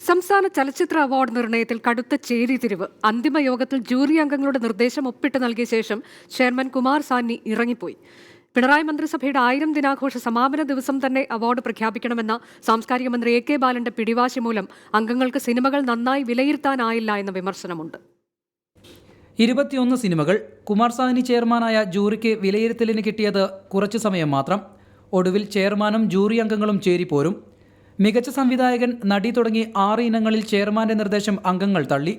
സംസ്ഥാന ചലച്ചിത്ര അവാർഡ് നിർണയത്തിൽ കടുത്ത ചേരിതിരിവ്. അന്തിമ യോഗത്തിൽ ജൂറി അംഗങ്ങളുടെ നിർദ്ദേശം ഒപ്പിട്ട് നൽകിയ ശേഷം ചെയർമാൻ കുമാർ സാഹ്നി ഇറങ്ങിപ്പോയി. പിണറായി മന്ത്രിസഭയുടെ 1000 ദിനാഘോഷ സമാപന ദിവസം തന്നെ അവാർഡ് പ്രഖ്യാപിക്കണമെന്ന സാംസ്കാരിക മന്ത്രി എ കെ ബാലന്റെ പിടിവാശി മൂലം അംഗങ്ങൾക്ക് സിനിമകൾ നന്നായി വിലയിരുത്താനായില്ല എന്ന വിമർശനമുണ്ട്. 21 സിനിമകൾ കുമാർ സാഹ്നി ചെയർമാനായ ജൂറിക്ക് വിലയിരുത്തലിന് കിട്ടിയത് കുറച്ചു സമയം മാത്രം. ഒടുവിൽ ചെയർമാനും ജൂറി അംഗങ്ങളും ചേരിപ്പോരും. മികച്ച സംവിധായകൻ, നടി തുടങ്ങി 6 ഇനങ്ങളിൽ ചെയർമാന്റെ നിർദ്ദേശം അംഗങ്ങൾ തള്ളി.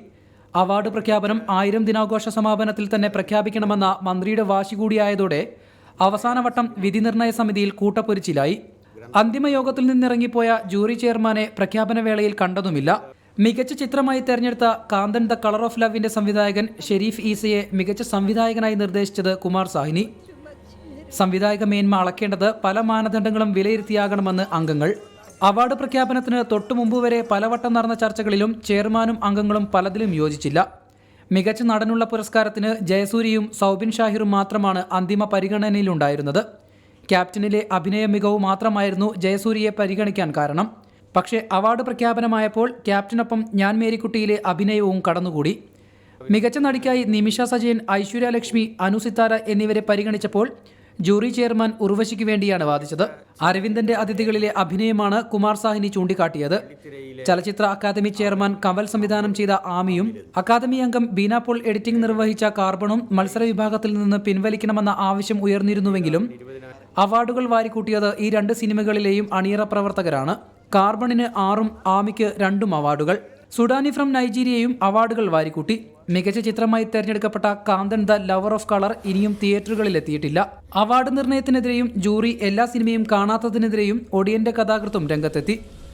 അവാർഡ് പ്രഖ്യാപനം 1000 ദിനാഘോഷ സമാപനത്തിൽ തന്നെ പ്രഖ്യാപിക്കണമെന്ന മന്ത്രിയുടെ വാശി കൂടിയായതോടെ അവസാനവട്ടം വിധിനിർണയ സമിതിയിൽ കൂട്ടപ്പൊരിച്ചിലായി. അന്തിമ യോഗത്തിൽ നിന്നിറങ്ങിപ്പോയ ജൂറി ചെയർമാനെ പ്രഖ്യാപന വേളയിൽ കണ്ടതുമില്ല. മികച്ച ചിത്രമായി തെരഞ്ഞെടുത്ത കാന്തൻ ദ കളർ ഓഫ് ലവിന്റെ സംവിധായകൻ ഷെരീഫ് ഈസയെ മികച്ച സംവിധായകനായി നിർദ്ദേശിച്ചത് കുമാർ സാഹ്നി. സംവിധായക മേന്മ അളക്കേണ്ടത് പല മാനദണ്ഡങ്ങളും വിലയിരുത്തിയാകണമെന്ന് അംഗങ്ങൾ. അവാർഡ് പ്രഖ്യാപനത്തിന് തൊട്ടുമുമ്പ് വരെ പലവട്ടം നടന്ന ചർച്ചകളിലും ചെയർമാനും അംഗങ്ങളും പലതിലും യോജിച്ചില്ല. മികച്ച നടനുള്ള പുരസ്കാരത്തിന് ജയസൂര്യയും സൗബിൻ ഷാഹിറും മാത്രമാണ് അന്തിമ പരിഗണനയിലുണ്ടായിരുന്നത്. ക്യാപ്റ്റനിലെ അഭിനയ മികവ് മാത്രമായിരുന്നു ജയസൂര്യയെ പരിഗണിക്കാൻ കാരണം. പക്ഷേ അവാർഡ് പ്രഖ്യാപനമായപ്പോൾ ക്യാപ്റ്റനൊപ്പം ഞാൻ മേരിക്കുട്ടിയിലെ അഭിനയവും കടന്നുകൂടി. മികച്ച നടിക്കായി നിമിഷ സജയൻ, ഐശ്വര്യ ലക്ഷ്മി, അനു സിത്താര എന്നിവരെ പരിഗണിച്ചപ്പോൾ ജൂറി ചെയർമാൻ ഉർവശിക്ക് വേണ്ടിയാണ് വാദിച്ചത്. അരവിന്ദന്റെ അതിഥികളിലെ അഭിനയമാണ് കുമാർ സാഹ്നി ചൂണ്ടിക്കാട്ടിയത്. ചലച്ചിത്ര അക്കാദമി ചെയർമാൻ കമൽ സംവിധാനം ചെയ്ത ആമിയും അക്കാദമി അംഗം ബീന പോൾ എഡിറ്റിംഗ് നിർവഹിച്ച കാർബണും മത്സര വിഭാഗത്തിൽ നിന്ന് പിൻവലിക്കണമെന്ന ആവശ്യം ഉയർന്നിരുന്നുവെങ്കിലും അവാർഡുകൾ വാരിക്കൂട്ടിയത് ഈ 2 സിനിമകളിലെയും അണിയറ പ്രവർത്തകരാണ്. കാർബണിന് 6ഉം ആമിക്ക് 2ഉം അവാർഡുകൾ. സുഡാനി ഫ്രം നൈജീരിയയും അവാർഡുകൾ വാരിക്കൂട്ടി. മികച്ച ചിത്രമായി തെരഞ്ഞെടുക്കപ്പെട്ട കാന്തൻ ദ ലവർ ഓഫ് കളർ ഇനിയും തിയേറ്ററുകളിൽ എത്തിയിട്ടില്ല. അവാർഡ് നിർണയത്തിനെതിരെയും ജൂറി എല്ലാ സിനിമയും കാണാത്തതിനെതിരെയും ഒടിയന്റെ കഥാകൃത്തും രംഗത്തെത്തി.